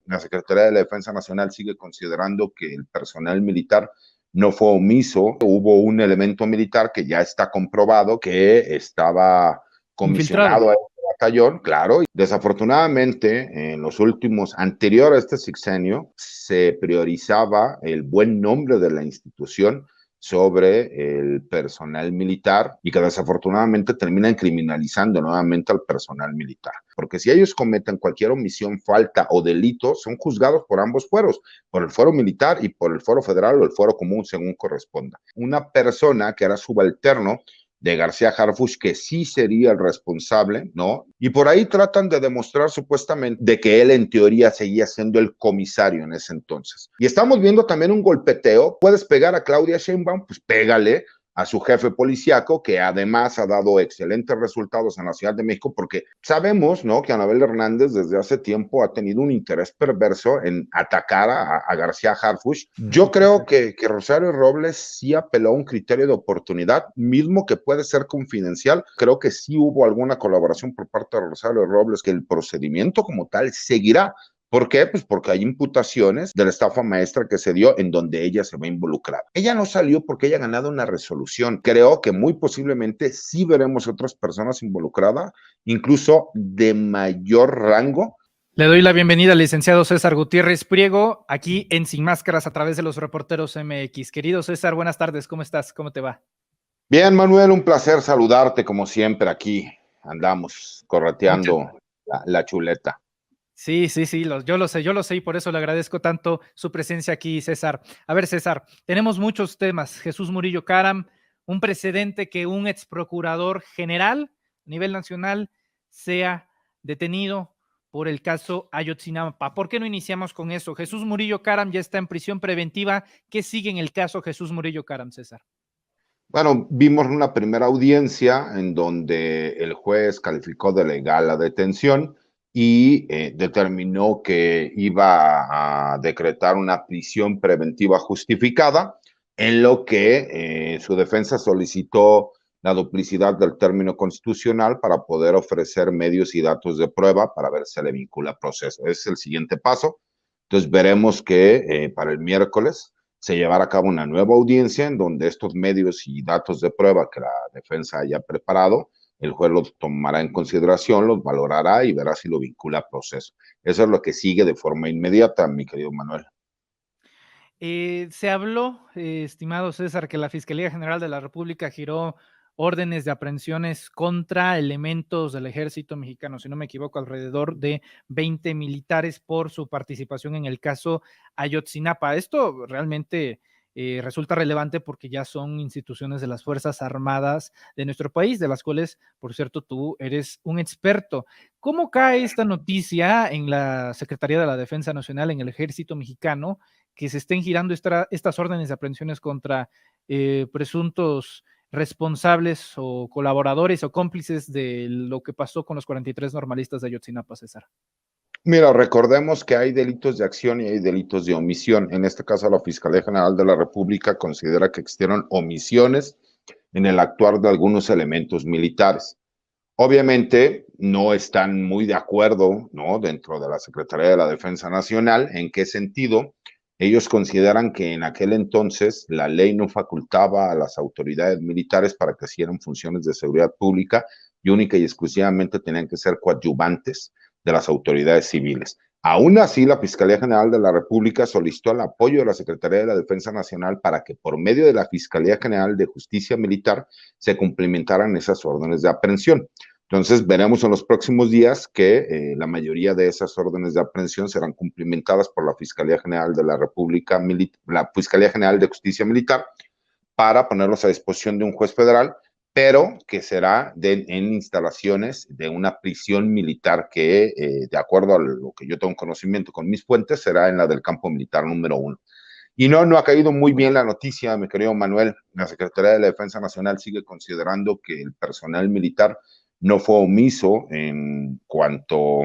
la Secretaría de la Defensa Nacional sigue considerando que el personal militar no fue omiso. Hubo un elemento militar que ya está comprobado que estaba comisionado infiltrado. a este batallón, claro. Desafortunadamente, en los últimos, anterior a este sexenio, se priorizaba el buen nombre de la institución sobre el personal militar y que desafortunadamente terminan criminalizando nuevamente al personal militar. Porque si ellos cometen cualquier omisión, falta o delito, son juzgados por ambos fueros, por el fuero militar y por el fuero federal o el fuero común, según corresponda. Una persona que era subalterno de García Harfuch, que sí sería el responsable, ¿no? Y por ahí tratan de demostrar supuestamente de que él en teoría seguía siendo el comisario en ese entonces. Y estamos viendo también un golpeteo. Puedes pegar a Claudia Sheinbaum, pues pégale a su jefe policíaco, que además ha dado excelentes resultados en la Ciudad de México, porque sabemos, ¿no?, que Anabel Hernández desde hace tiempo ha tenido un interés perverso en atacar a García Harfuch. Yo creo que Rosario Robles sí apeló a un criterio de oportunidad, mismo que puede ser confidencial. Creo que sí hubo alguna colaboración por parte de Rosario Robles, que el procedimiento como tal seguirá. ¿Por qué? Pues porque hay imputaciones de la estafa maestra que se dio en donde ella se va involucrada. Ella no salió porque haya ganado una resolución. Creo que muy posiblemente sí veremos otras personas involucradas, incluso de mayor rango. Le doy la bienvenida al licenciado César Gutiérrez Priego, aquí en Sin Máscaras a través de los Reporteros MX. Querido César, buenas tardes, ¿cómo estás? ¿Cómo te va? Bien, Manuel, un placer saludarte como siempre aquí. Andamos Muchas. correteando la chuleta. Sí, yo lo sé y por eso le agradezco tanto su presencia aquí, César. A ver, César, tenemos muchos temas. Jesús Murillo Caram, un precedente que un ex procurador general a nivel nacional sea detenido por el caso Ayotzinapa. ¿Por qué no iniciamos con eso? Jesús Murillo Caram ya está en prisión preventiva. ¿Qué sigue en el caso Jesús Murillo Caram, César? Bueno, vimos una primera audiencia en donde el juez calificó de legal la detención y determinó que iba a decretar una prisión preventiva justificada, en lo que su defensa solicitó la duplicidad del término constitucional para poder ofrecer medios y datos de prueba para ver si se le vincula proceso. Ese es el siguiente paso. Entonces veremos que para el miércoles se llevará a cabo una nueva audiencia en donde estos medios y datos de prueba que la defensa haya preparado, el juez los tomará en consideración, los valorará y verá si lo vincula a proceso. Eso es lo que sigue de forma inmediata, mi querido Manuel. Se habló, estimado César, que la Fiscalía General de la República giró órdenes de aprehensiones contra elementos del ejército mexicano, si no me equivoco, alrededor de 20 militares por su participación en el caso Ayotzinapa. Esto realmente resulta relevante porque ya son instituciones de las Fuerzas Armadas de nuestro país, de las cuales, por cierto, tú eres un experto. ¿Cómo cae esta noticia en la Secretaría de la Defensa Nacional, en el ejército mexicano, que se estén girando estas órdenes de aprehensiones contra presuntos responsables o colaboradores o cómplices de lo que pasó con los 43 normalistas de Ayotzinapa, César? Mira, recordemos que hay delitos de acción y hay delitos de omisión. En este caso, la Fiscalía General de la República considera que existieron omisiones en el actuar de algunos elementos militares. Obviamente no están muy de acuerdo, ¿no?, dentro de la Secretaría de la Defensa Nacional. ¿En qué sentido? Ellos consideran que en aquel entonces la ley no facultaba a las autoridades militares para que hicieran funciones de seguridad pública y única y exclusivamente tenían que ser coadyuvantes de las autoridades civiles. Aún así, la Fiscalía General de la República solicitó el apoyo de la Secretaría de la Defensa Nacional para que por medio de la Fiscalía General de Justicia Militar se cumplimentaran esas órdenes de aprehensión. Entonces, veremos en los próximos días que la mayoría de esas órdenes de aprehensión serán cumplimentadas por la Fiscalía General de la República, la Fiscalía General de Justicia Militar, para ponerlos a disposición de un juez federal, pero que será en instalaciones de una prisión militar que, de acuerdo a lo que yo tengo conocimiento con mis fuentes, será en la del campo militar número 1. Y no ha caído muy bien la noticia, mi querido Manuel. La Secretaría de la Defensa Nacional sigue considerando que el personal militar no fue omiso en cuanto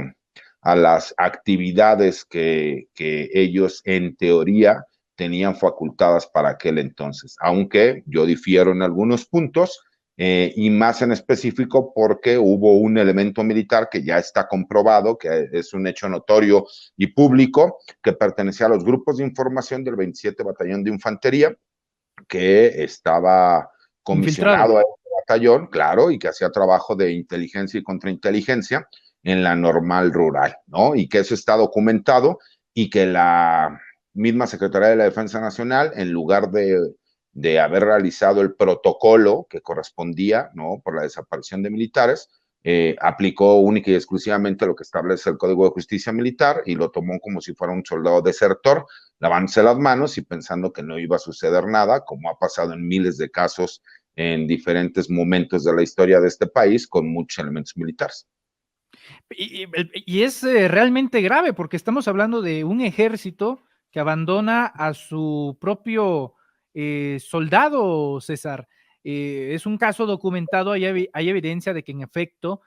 a las actividades que ellos en teoría tenían facultadas para aquel entonces. Aunque yo difiero en algunos puntos, y más en específico porque hubo un elemento militar que ya está comprobado, que es un hecho notorio y público, que pertenecía a los grupos de información del 27 Batallón de Infantería, que estaba Infiltrado. comisionado a este batallón, claro, y que hacía trabajo de inteligencia y contrainteligencia en la normal rural, ¿no? Y que eso está documentado y que la misma Secretaría de la Defensa Nacional, en lugar de haber realizado el protocolo que correspondía, ¿no? Por la desaparición de militares, aplicó única y exclusivamente lo que establece el Código de Justicia Militar y lo tomó como si fuera un soldado desertor, lavándose las manos y pensando que no iba a suceder nada, como ha pasado en miles de casos en diferentes momentos de la historia de este país con muchos elementos militares. Y es realmente grave porque estamos hablando de un ejército que abandona a su propio soldado, César. Es un caso documentado, hay evidencia de que en efecto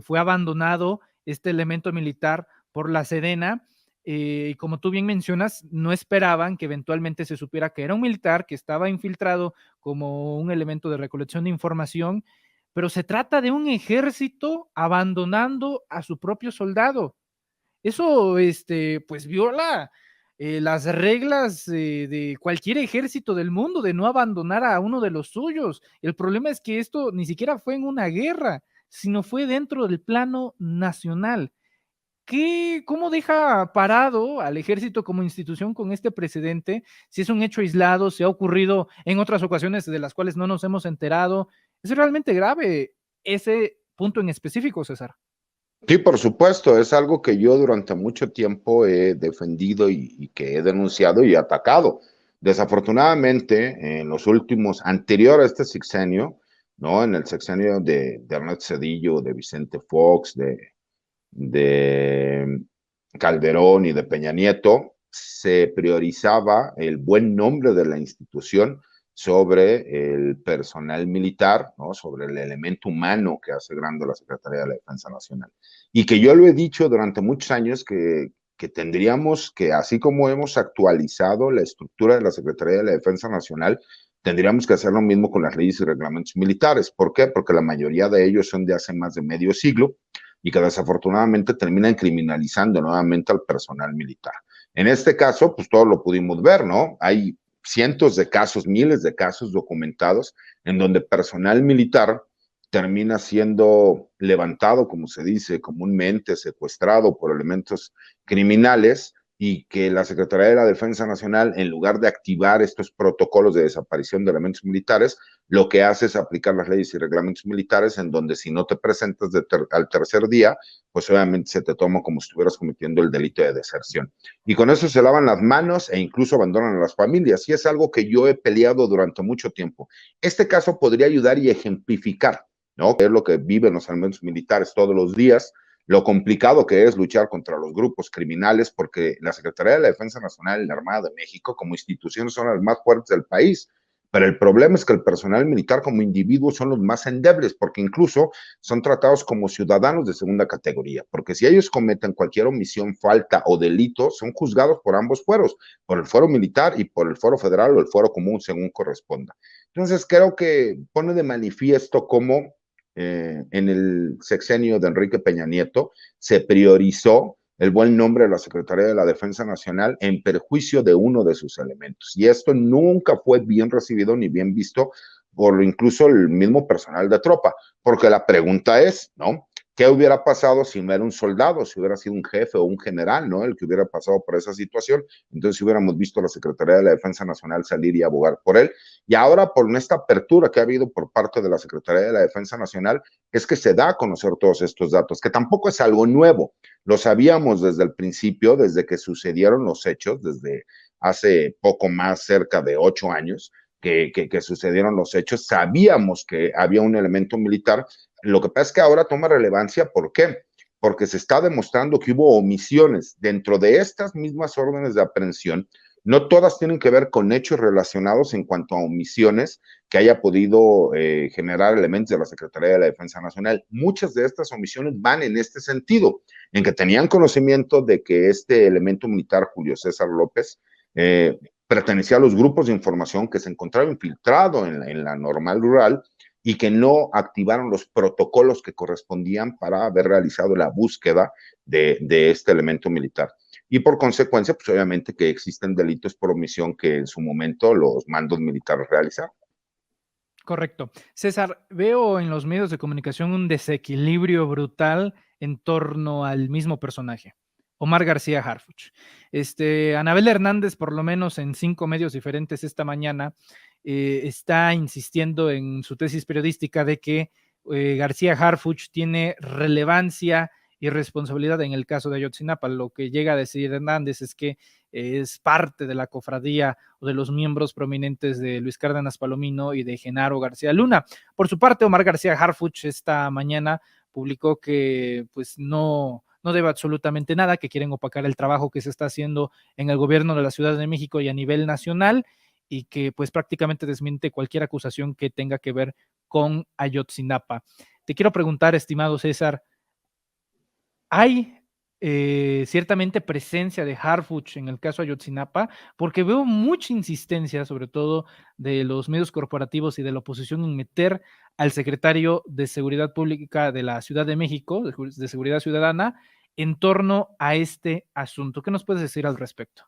fue abandonado este elemento militar por la Sedena. Y como tú bien mencionas, no esperaban que eventualmente se supiera que era un militar que estaba infiltrado como un elemento de recolección de información, pero se trata de un ejército abandonando a su propio soldado. Eso, pues viola las reglas de cualquier ejército del mundo, de no abandonar a uno de los suyos. El problema es que esto ni siquiera fue en una guerra, sino fue dentro del plano nacional. ¿Cómo deja parado al ejército como institución con este precedente? Si es un hecho aislado, si ha ocurrido en otras ocasiones de las cuales no nos hemos enterado. Es realmente grave ese punto en específico, César. Sí, por supuesto, es algo que yo durante mucho tiempo he defendido y que he denunciado y atacado. Desafortunadamente, en los últimos, anterior a este sexenio, ¿no? En el sexenio de Ernesto Zedillo, de Vicente Fox, de Calderón y de Peña Nieto, se priorizaba el buen nombre de la institución sobre el personal militar, ¿no? Sobre el elemento humano que hace grande la Secretaría de la Defensa Nacional. Y que yo lo he dicho durante muchos años que tendríamos que, así como hemos actualizado la estructura de la Secretaría de la Defensa Nacional, tendríamos que hacer lo mismo con las leyes y reglamentos militares. ¿Por qué? Porque la mayoría de ellos son de hace más de medio siglo y que desafortunadamente terminan criminalizando nuevamente al personal militar. En este caso, pues todo lo pudimos ver, ¿no? Hay cientos de casos, miles de casos documentados en donde personal militar termina siendo levantado, como se dice comúnmente, secuestrado por elementos criminales y que la Secretaría de la Defensa Nacional, en lugar de activar estos protocolos de desaparición de elementos militares, lo que hace es aplicar las leyes y reglamentos militares en donde si no te presentas al tercer día, pues obviamente se te toma como si estuvieras cometiendo el delito de deserción. Y con eso se lavan las manos e incluso abandonan a las familias. Y es algo que yo he peleado durante mucho tiempo. Este caso podría ayudar y ejemplificar, ¿no? Que es lo que viven los elementos militares todos los días, lo complicado que es luchar contra los grupos criminales, porque la Secretaría de la Defensa Nacional y la Armada de México como instituciones son las más fuertes del país, pero el problema es que el personal militar como individuos son los más endebles, porque incluso son tratados como ciudadanos de segunda categoría, porque si ellos cometen cualquier omisión, falta o delito, son juzgados por ambos fueros, por el fuero militar y por el fuero federal o el fuero común, según corresponda. Entonces, creo que pone de manifiesto cómo en el sexenio de Enrique Peña Nieto se priorizó el buen nombre de la Secretaría de la Defensa Nacional en perjuicio de uno de sus elementos. Y esto nunca fue bien recibido ni bien visto por incluso el mismo personal de tropa, porque la pregunta es, ¿no? ¿Qué hubiera pasado si no era un soldado, si hubiera sido un jefe o un general, ¿no? El que hubiera pasado por esa situación. Entonces, si hubiéramos visto a la Secretaría de la Defensa Nacional salir y abogar por él. Y ahora, por esta apertura que ha habido por parte de la Secretaría de la Defensa Nacional, es que se da a conocer todos estos datos, que tampoco es algo nuevo. Lo sabíamos desde el principio, desde que sucedieron los hechos, desde hace poco más, cerca de 8 años, que sucedieron los hechos. Sabíamos que había un elemento militar. Lo que pasa es que ahora toma relevancia. ¿Por qué? Porque se está demostrando que hubo omisiones dentro de estas mismas órdenes de aprehensión. No todas tienen que ver con hechos relacionados en cuanto a omisiones que haya podido generar elementos de la Secretaría de la Defensa Nacional. Muchas de estas omisiones van en este sentido, en que tenían conocimiento de que este elemento militar, Julio César López, pertenecía a los grupos de información que se encontraba infiltrado en la normal rural y que no activaron los protocolos que correspondían para haber realizado la búsqueda de este elemento militar. Y por consecuencia, pues obviamente que existen delitos por omisión que en su momento los mandos militares realizaron. Correcto. César, veo en los medios de comunicación un desequilibrio brutal en torno al mismo personaje, Omar García Harfuch. Anabel Hernández, por lo menos en 5 medios diferentes esta mañana, está insistiendo en su tesis periodística de que García Harfuch tiene relevancia y responsabilidad en el caso de Ayotzinapa. Lo que llega a decir Hernández es que es parte de la cofradía o de los miembros prominentes de Luis Cárdenas Palomino y de Genaro García Luna. Por su parte, Omar García Harfuch esta mañana publicó que pues no debe absolutamente nada, que quieren opacar el trabajo que se está haciendo en el gobierno de la Ciudad de México y a nivel nacional, y que pues prácticamente desmiente cualquier acusación que tenga que ver con Ayotzinapa. Te quiero preguntar, estimado César, ¿hay ciertamente presencia de Harfuch en el caso Ayotzinapa? Porque veo mucha insistencia, sobre todo de los medios corporativos y de la oposición, en meter al secretario de Seguridad Pública de la Ciudad de México, de Seguridad Ciudadana, en torno a este asunto. ¿Qué nos puedes decir al respecto?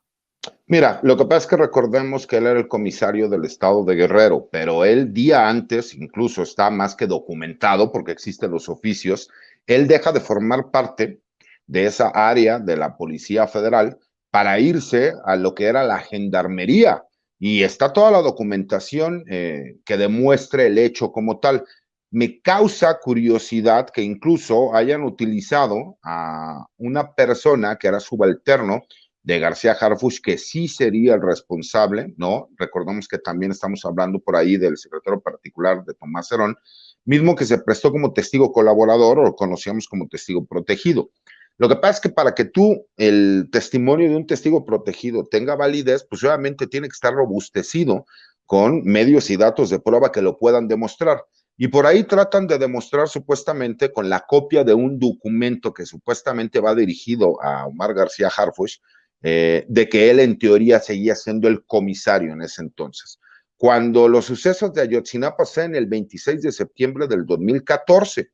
Mira, lo que pasa es que recordemos que él era el comisario del estado de Guerrero, pero él día antes, incluso está más que documentado porque existen los oficios, él deja de formar parte de esa área de la Policía Federal para irse a lo que era la Gendarmería. Y está toda la documentación que demuestre el hecho como tal. Me causa curiosidad que incluso hayan utilizado a una persona que era subalterno de García Harfuch, que sí sería el responsable, ¿no? Recordemos que también estamos hablando por ahí del secretario particular de Tomás Herón, mismo que se prestó como testigo colaborador o lo conocíamos como testigo protegido. Lo que pasa es que para que tú, el testimonio de un testigo protegido tenga validez, pues obviamente tiene que estar robustecido con medios y datos de prueba que lo puedan demostrar. Y por ahí tratan de demostrar supuestamente con la copia de un documento que supuestamente va dirigido a Omar García Harfuch, de que él en teoría seguía siendo el comisario en ese entonces. Cuando los sucesos de Ayotzinapa en el 26 de septiembre del 2014,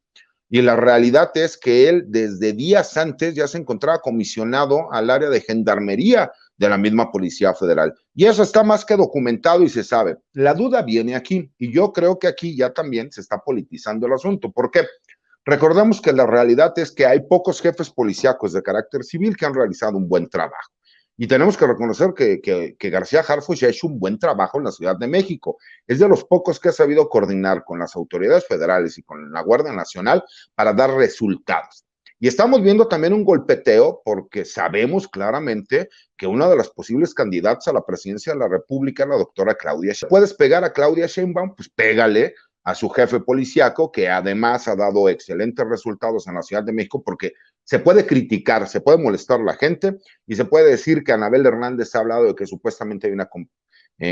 y la realidad es que él desde días antes ya se encontraba comisionado al área de gendarmería de la misma Policía Federal. Y eso está más que documentado y se sabe. La duda viene aquí, y yo creo que aquí ya también se está politizando el asunto. ¿Por qué? Recordemos que la realidad es que hay pocos jefes policíacos de carácter civil que han realizado un buen trabajo. Y tenemos que reconocer que García Harfuch ha hecho un buen trabajo en la Ciudad de México. Es de los pocos que ha sabido coordinar con las autoridades federales y con la Guardia Nacional para dar resultados. Y estamos viendo también un golpeteo porque sabemos claramente que una de las posibles candidatas a la presidencia de la República es la doctora Claudia Sheinbaum. ¿Puedes pegar a Claudia Sheinbaum? Pues pégale a su jefe policíaco, que además ha dado excelentes resultados en la Ciudad de México, porque se puede criticar, se puede molestar a la gente y se puede decir que Anabel Hernández ha hablado de que supuestamente hay una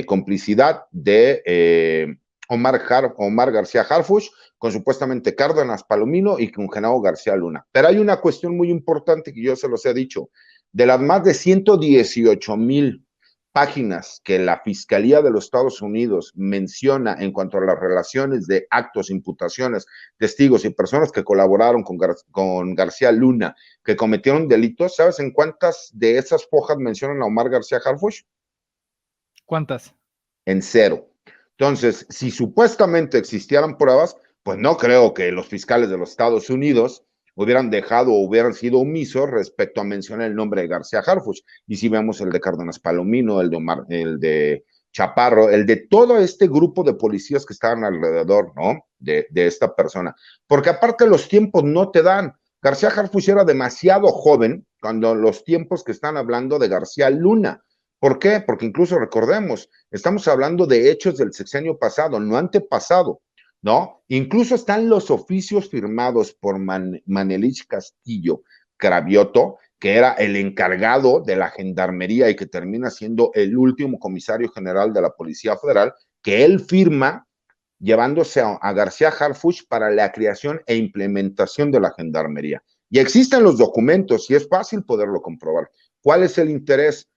complicidad de Omar García Harfuch con supuestamente Cárdenas Palomino y con Genaro García Luna. Pero hay una cuestión muy importante que yo se los he dicho. De las más de 118,000 páginas que la Fiscalía de los Estados Unidos menciona en cuanto a las relaciones de actos, imputaciones, testigos y personas que colaboraron con García Luna, que cometieron delitos, ¿sabes en cuántas de esas hojas mencionan a Omar García Harfuch? ¿Cuántas? En 0. Entonces, si supuestamente existieran pruebas, pues no creo que los fiscales de los Estados Unidos hubieran dejado o hubieran sido omisos respecto a mencionar el nombre de García Harfuch. Y si vemos el de Cárdenas Palomino, el de Chaparro, el de todo este grupo de policías que estaban alrededor, ¿no? De esta persona. Porque aparte los tiempos no te dan. García Harfuch era demasiado joven cuando los tiempos que están hablando de García Luna. ¿Por qué? Porque incluso recordemos, estamos hablando de hechos del sexenio pasado, no antepasado, ¿no? Incluso están los oficios firmados por Manelich Castillo Cravioto, que era el encargado de la gendarmería y que termina siendo el último comisario general de la Policía Federal, que él firma llevándose a García Harfuch para la creación e implementación de la gendarmería. Y existen los documentos y es fácil poderlo comprobar. ¿Cuál es el interés?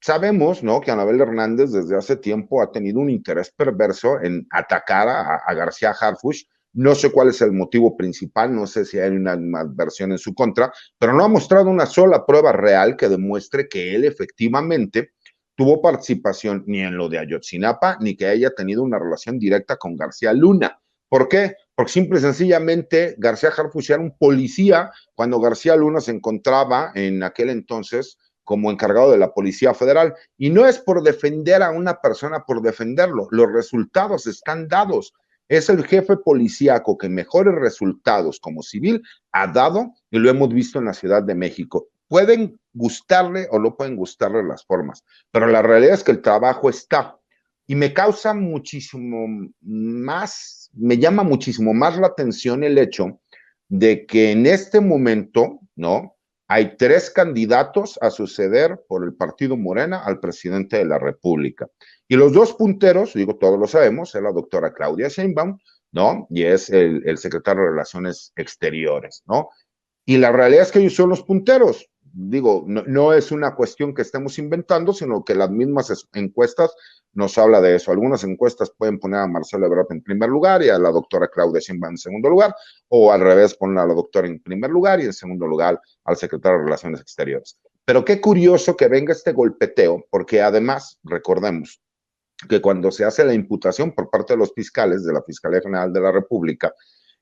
Sabemos, ¿no?, que Anabel Hernández desde hace tiempo ha tenido un interés perverso en atacar a García Harfuch. No sé cuál es el motivo principal, no sé si hay una adversión en su contra, pero no ha mostrado una sola prueba real que demuestre que él efectivamente tuvo participación ni en lo de Ayotzinapa, ni que haya tenido una relación directa con García Luna. ¿Por qué? Porque simple y sencillamente García Harfuch era un policía cuando García Luna se encontraba en aquel entonces como encargado de la Policía Federal. Y no es por defender a una persona por defenderlo, los resultados están dados. Es el jefe policíaco que mejores resultados como civil ha dado y lo hemos visto en la Ciudad de México. Pueden gustarle o no pueden gustarle las formas, pero la realidad es que el trabajo está. Y me causa muchísimo más, me llama muchísimo más la atención el hecho de que en este momento, ¿no?, hay 3 candidatos a suceder por el partido Morena al presidente de la República. Y los 2 punteros, digo, todos lo sabemos, es la doctora Claudia Sheinbaum, ¿no?, y es el secretario de Relaciones Exteriores, ¿no? Y la realidad es que ellos son los punteros. Digo, no es una cuestión que estemos inventando, sino que las mismas encuestas nos habla de eso. Algunas encuestas pueden poner a Marcelo Ebrard en primer lugar y a la doctora Claudia Sheinbaum en segundo lugar, o al revés, ponen a la doctora en primer lugar y en segundo lugar al secretario de Relaciones Exteriores. Pero qué curioso que venga este golpeteo, porque además, recordemos que cuando se hace la imputación por parte de los fiscales de la Fiscalía General de la República,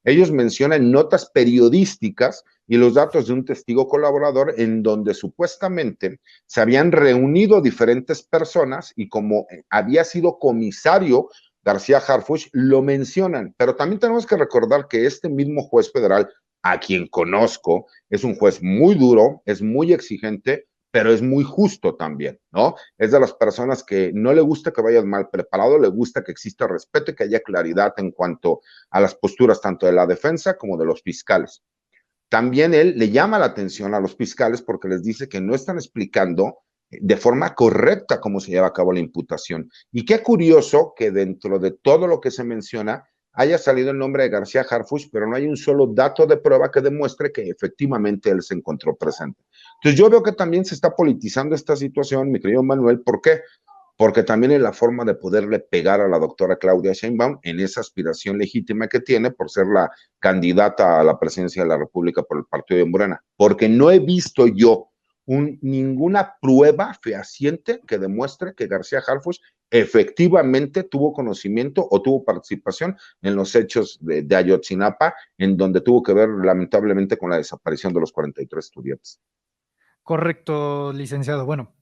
ellos mencionan notas periodísticas y los datos de un testigo colaborador en donde supuestamente se habían reunido diferentes personas y como había sido comisario García Harfuch, lo mencionan. Pero también tenemos que recordar que este mismo juez federal, a quien conozco, es un juez muy duro, es muy exigente, pero es muy justo también, ¿no? Es de las personas que no le gusta que vayas mal preparado, le gusta que exista respeto y que haya claridad en cuanto a las posturas tanto de la defensa como de los fiscales. También él le llama la atención a los fiscales porque les dice que no están explicando de forma correcta cómo se lleva a cabo la imputación. Y qué curioso que dentro de todo lo que se menciona haya salido el nombre de García Harfuch, pero no hay un solo dato de prueba que demuestre que efectivamente él se encontró presente. Entonces yo veo que también se está politizando esta situación, mi querido Manuel. ¿Por qué? Porque también es la forma de poderle pegar a la doctora Claudia Sheinbaum en esa aspiración legítima que tiene por ser la candidata a la presidencia de la República por el partido de Morena, porque no he visto yo ninguna prueba fehaciente que demuestre que García Harfuch efectivamente tuvo conocimiento o tuvo participación en los hechos de Ayotzinapa, en donde tuvo que ver lamentablemente con la desaparición de los 43 estudiantes. Correcto, licenciado. Bueno,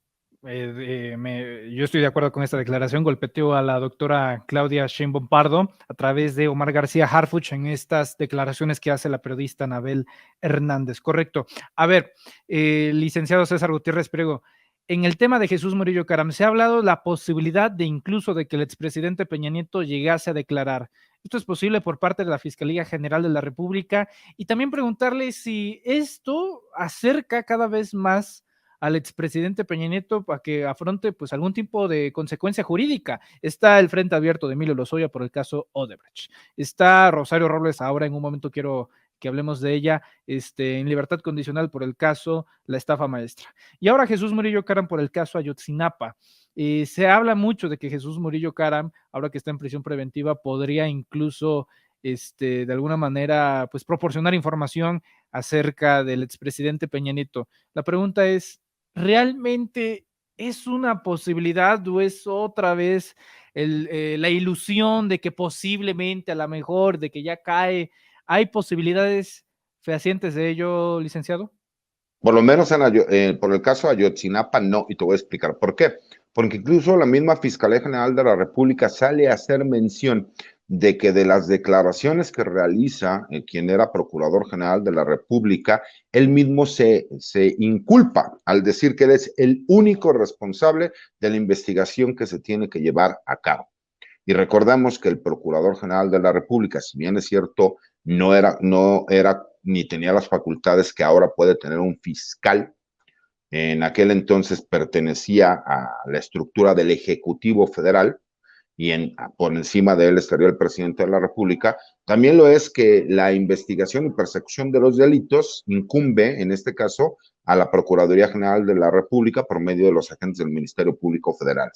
yo estoy de acuerdo con esta declaración. Golpeteó a la doctora Claudia Sheinbaum Pardo a través de Omar García Harfuch en estas declaraciones que hace la periodista Anabel Hernández. Correcto. A ver, licenciado César Gutiérrez Priego, en el tema de Jesús Murillo Caram, se ha hablado la posibilidad de incluso de que el expresidente Peña Nieto llegase a declarar. ¿Esto es posible por parte de la Fiscalía General de la República? Y también preguntarle si esto acerca cada vez más al expresidente Peña Nieto para que afronte pues algún tipo de consecuencia jurídica. Está el frente abierto de Emilio Lozoya por el caso Odebrecht. Está Rosario Robles, ahora en un momento quiero que hablemos de ella, en libertad condicional por el caso La Estafa Maestra. Y ahora Jesús Murillo Caram por el caso Ayotzinapa. Se habla mucho de que Jesús Murillo Caram, ahora que está en prisión preventiva, podría incluso de alguna manera pues proporcionar información acerca del expresidente Peña Nieto. La pregunta es, ¿realmente es una posibilidad o es otra vez la ilusión de que posiblemente a lo mejor de que ya cae? ¿Hay posibilidades fehacientes de ello, licenciado? Por lo menos por el caso de Ayotzinapa no, y te voy a explicar por qué. Porque incluso la misma Fiscalía General de la República sale a hacer mención de que de las declaraciones que realiza quien era Procurador General de la República, él mismo se inculpa al decir que él es el único responsable de la investigación que se tiene que llevar a cabo. Y recordamos que el Procurador General de la República, si bien es cierto, no era ni tenía las facultades que ahora puede tener un fiscal, en aquel entonces pertenecía a la estructura del Ejecutivo Federal y por encima de él estaría el presidente de la República. También lo es que la investigación y persecución de los delitos incumbe, en este caso, a la Procuraduría General de la República por medio de los agentes del Ministerio Público Federal.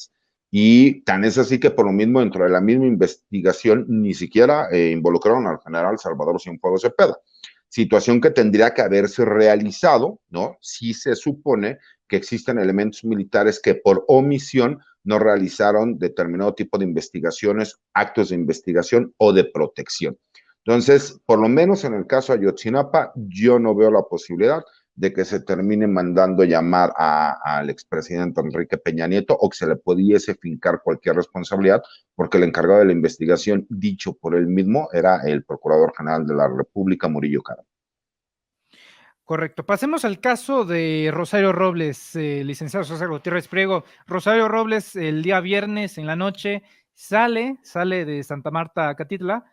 Y tan es así que por lo mismo, dentro de la misma investigación, ni siquiera involucraron al general Salvador Cienfuegos Cepeda. Situación que tendría que haberse realizado, ¿no? Si se supone que existen elementos militares que por omisión no realizaron determinado tipo de investigaciones, actos de investigación o de protección. Entonces, por lo menos en el caso de Ayotzinapa, yo no veo la posibilidad de que se termine mandando llamar al expresidente Enrique Peña Nieto o que se le pudiese fincar cualquier responsabilidad, porque el encargado de la investigación, dicho por él mismo, era el Procurador General de la República, Murillo Karam. Correcto. Pasemos al caso de Rosario Robles, licenciado César Gutiérrez Priego. Rosario Robles el día viernes en la noche sale de Santa Marta a Catitla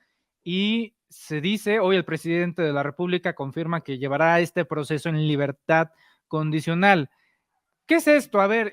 y se dice, hoy el presidente de la República confirma que llevará este proceso en libertad condicional. ¿Qué es esto? A ver,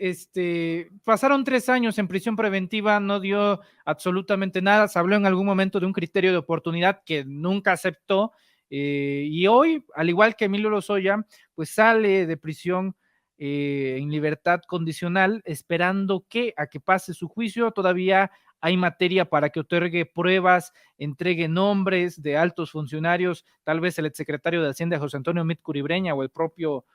pasaron 3 años en prisión preventiva, no dio absolutamente nada, se habló en algún momento de un criterio de oportunidad que nunca aceptó, y hoy, al igual que Emilio Lozoya, pues sale de prisión en libertad condicional, esperando a que pase su juicio. Todavía hay materia para que otorgue pruebas, entregue nombres de altos funcionarios, tal vez el exsecretario de Hacienda José Antonio Mit Curibreña o el propio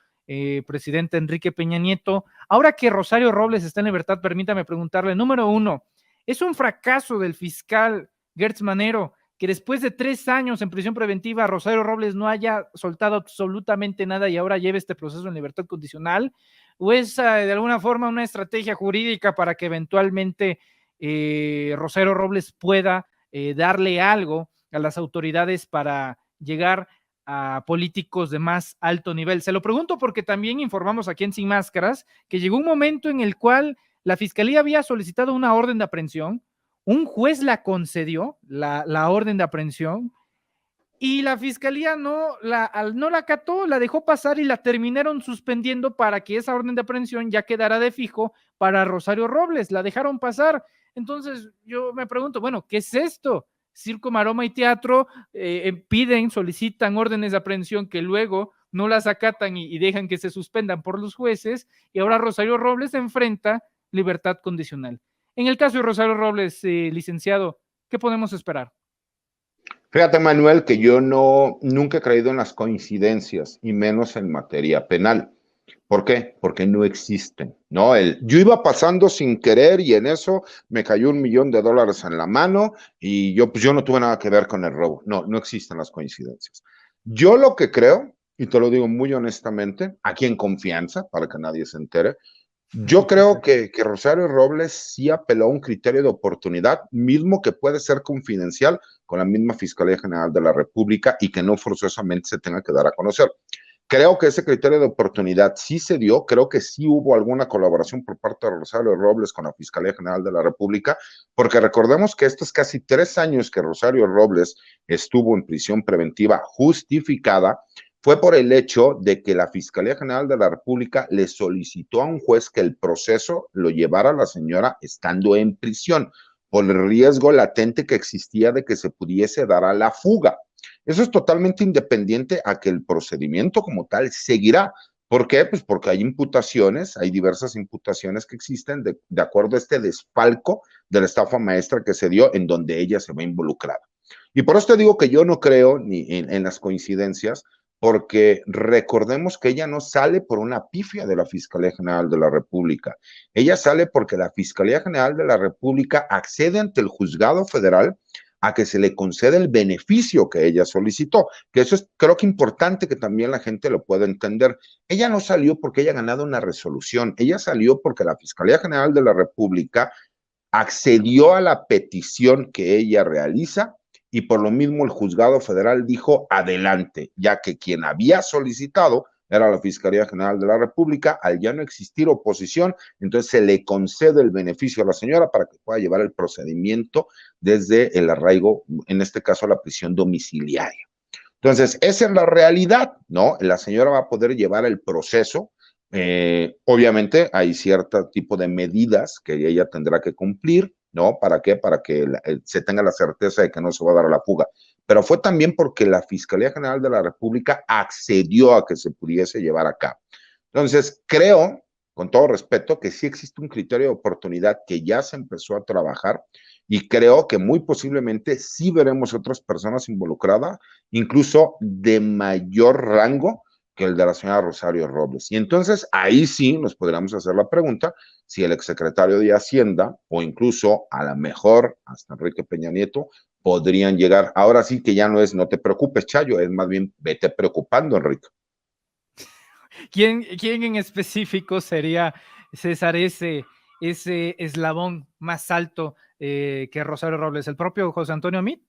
presidente Enrique Peña Nieto. Ahora que Rosario Robles está en libertad, permítame preguntarle, número 1, ¿es un fracaso del fiscal Gertz Manero que después de 3 años en prisión preventiva Rosario Robles no haya soltado absolutamente nada y ahora lleve este proceso en libertad condicional? ¿O es de alguna forma una estrategia jurídica para que eventualmente Rosario Robles pueda darle algo a las autoridades para llegar a políticos de más alto nivel? Se lo pregunto porque también informamos aquí en Sin Máscaras que llegó un momento en el cual la Fiscalía había solicitado una orden de aprehensión, un juez la concedió, la orden de aprehensión, y la Fiscalía no la acató, la dejó pasar y la terminaron suspendiendo para que esa orden de aprehensión ya quedara de fijo para Rosario Robles, la dejaron pasar. Entonces yo me pregunto, bueno, ¿qué es esto? Circo, maroma y teatro, solicitan órdenes de aprehensión que luego no las acatan y dejan que se suspendan por los jueces, y ahora Rosario Robles enfrenta libertad condicional. En el caso de Rosario Robles, licenciado, ¿qué podemos esperar? Fíjate, Manuel, que yo nunca he creído en las coincidencias, y menos en materia penal. ¿Por qué? Porque no existen, ¿no? Yo iba pasando sin querer y en eso me cayó $1,000,000 en la mano y yo no tuve nada que ver con el robo. No existen las coincidencias. Yo lo que creo, y te lo digo muy honestamente, aquí en confianza, para que nadie se entere, yo creo que Rosario Robles sí apeló a un criterio de oportunidad, mismo que puede ser confidencial con la misma Fiscalía General de la República y que no forzosamente se tenga que dar a conocer. Creo que ese criterio de oportunidad sí se dio, creo que sí hubo alguna colaboración por parte de Rosario Robles con la Fiscalía General de la República, porque recordemos que estos casi 3 años que Rosario Robles estuvo en prisión preventiva justificada, fue por el hecho de que la Fiscalía General de la República le solicitó a un juez que el proceso lo llevara a la señora estando en prisión, por el riesgo latente que existía de que se pudiese dar a la fuga. Eso es totalmente independiente a que el procedimiento como tal seguirá. ¿Por qué? Pues porque hay imputaciones, hay diversas imputaciones que existen de acuerdo a este desfalco de la estafa maestra que se dio en donde ella se ve involucrada. Y por eso te digo que yo no creo ni en las coincidencias, porque recordemos que ella no sale por una pifia de la Fiscalía General de la República. Ella sale porque la Fiscalía General de la República accede ante el juzgado federal a que se le conceda el beneficio que ella solicitó, que eso es creo que importante que también la gente lo pueda entender. Ella no salió porque haya ganado una resolución, ella salió porque la Fiscalía General de la República accedió a la petición que ella realiza y por lo mismo el juzgado federal dijo adelante, ya que quien había solicitado era la Fiscalía General de la República. Al ya no existir oposición, entonces se le concede el beneficio a la señora para que pueda llevar el procedimiento desde el arraigo, en este caso la prisión domiciliaria. Entonces, esa es la realidad, ¿no? La señora va a poder llevar el proceso. Obviamente hay cierto tipo de medidas que ella tendrá que cumplir, ¿no? ¿Para qué? Para que se tenga la certeza de que no se va a dar a la fuga. Pero fue también porque la Fiscalía General de la República accedió a que se pudiese llevar a cabo. Entonces, creo, con todo respeto, que sí existe un criterio de oportunidad que ya se empezó a trabajar y creo que muy posiblemente sí veremos otras personas involucradas, incluso de mayor rango que el de la señora Rosario Robles. Y entonces ahí sí nos podríamos hacer la pregunta si el exsecretario de Hacienda o incluso a lo mejor hasta Enrique Peña Nieto podrían llegar. Ahora sí que ya no es no te preocupes, Chayo, es más bien vete preocupando, Enrique. ¿Quién en específico sería, César, ese eslabón más alto que Rosario Robles? ¿El propio José Antonio Meade?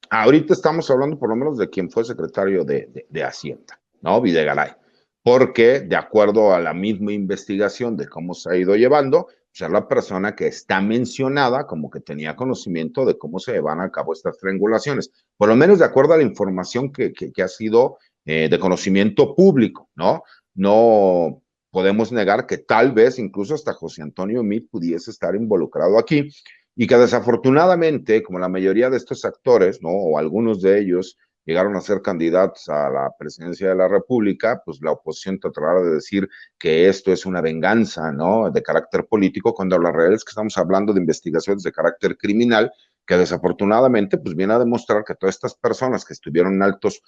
Ahorita estamos hablando por lo menos de quien fue secretario de Hacienda, ¿no? Videgaray. Porque de acuerdo a la misma investigación de cómo se ha ido llevando, pues es la persona que está mencionada como que tenía conocimiento de cómo se llevan a cabo estas triangulaciones, por lo menos de acuerdo a la información que ha sido de conocimiento público, ¿no? No podemos negar que tal vez incluso hasta José Antonio Meade pudiese estar involucrado aquí, y que desafortunadamente, como la mayoría de estos actores, ¿no? O algunos de ellos llegaron a ser candidatos a la presidencia de la República, pues la oposición tratará de decir que esto es una venganza, ¿no? De carácter político, cuando la realidad es que estamos hablando de investigaciones de carácter criminal, que desafortunadamente pues viene a demostrar que todas estas personas que estuvieron en altos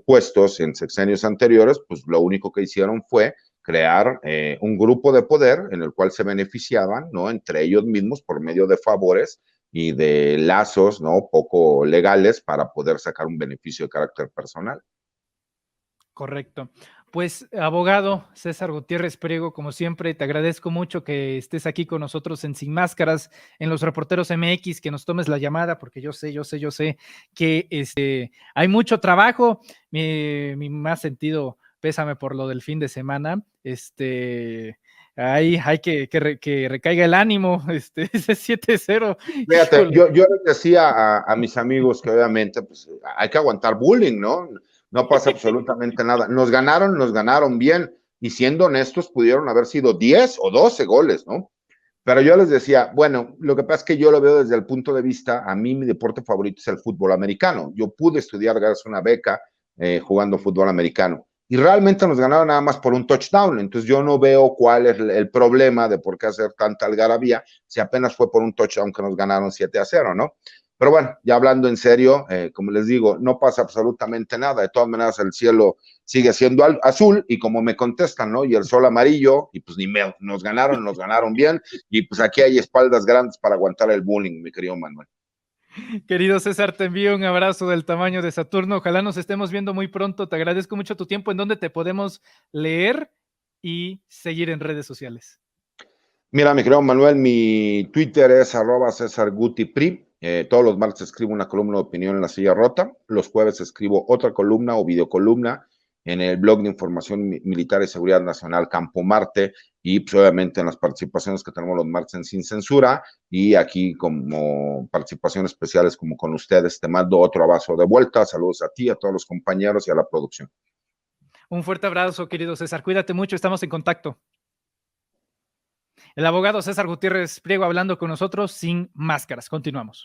puestos en sexenios anteriores, pues lo único que hicieron fue crear un grupo de poder en el cual se beneficiaban, ¿no? Entre ellos mismos por medio de favores y de lazos, ¿no? Poco legales para poder sacar un beneficio de carácter personal. Correcto. Pues, abogado César Gutiérrez Priego, como siempre, te agradezco mucho que estés aquí con nosotros en Sin Máscaras, en los Reporteros MX, que nos tomes la llamada, porque yo sé que hay mucho trabajo. Mi más sentido pésame por lo del fin de semana. Hay que recaiga el ánimo, ese 7-0, Fíjate, híjole. yo les decía a mis amigos que obviamente pues, hay que aguantar bullying, ¿no? No pasa absolutamente nada. Nos ganaron bien, y siendo honestos, pudieron haber sido 10 o 12 goles, ¿no? Pero yo les decía, bueno, lo que pasa es que yo lo veo desde el punto de vista, a mí mi deporte favorito es el fútbol americano. Yo pude estudiar gracias a una beca jugando fútbol americano. Y realmente nos ganaron nada más por un touchdown. Entonces yo no veo cuál es el problema de por qué hacer tanta algarabía si apenas fue por un touchdown que nos ganaron 7-0, ¿no? Pero bueno, ya hablando en serio, como les digo, no pasa absolutamente nada. De todas maneras, el cielo sigue siendo azul y como me contestan, ¿no? Y el sol amarillo, y pues ni me, nos ganaron bien, y pues aquí hay espaldas grandes para aguantar el bullying, mi querido Manuel. Querido César, te envío un abrazo del tamaño de Saturno. Ojalá nos estemos viendo muy pronto. Te agradezco mucho tu tiempo. ¿En dónde te podemos leer y seguir en redes sociales? Mira, mi querido Manuel, mi Twitter es @CésarGutiPri. Todos los martes escribo una columna de opinión en La Silla Rota. Los jueves escribo otra columna o videocolumna en el blog de información militar y seguridad nacional Campo Marte, y pues, obviamente en las participaciones que tenemos los martes en Sin Censura, y aquí como participaciones especiales como con ustedes. Te mando otro abrazo de vuelta. Saludos a ti, a todos los compañeros y a la producción. Un fuerte abrazo, querido César. Cuídate mucho. Estamos en contacto. El abogado César Gutiérrez Priego hablando con nosotros sin máscaras. Continuamos.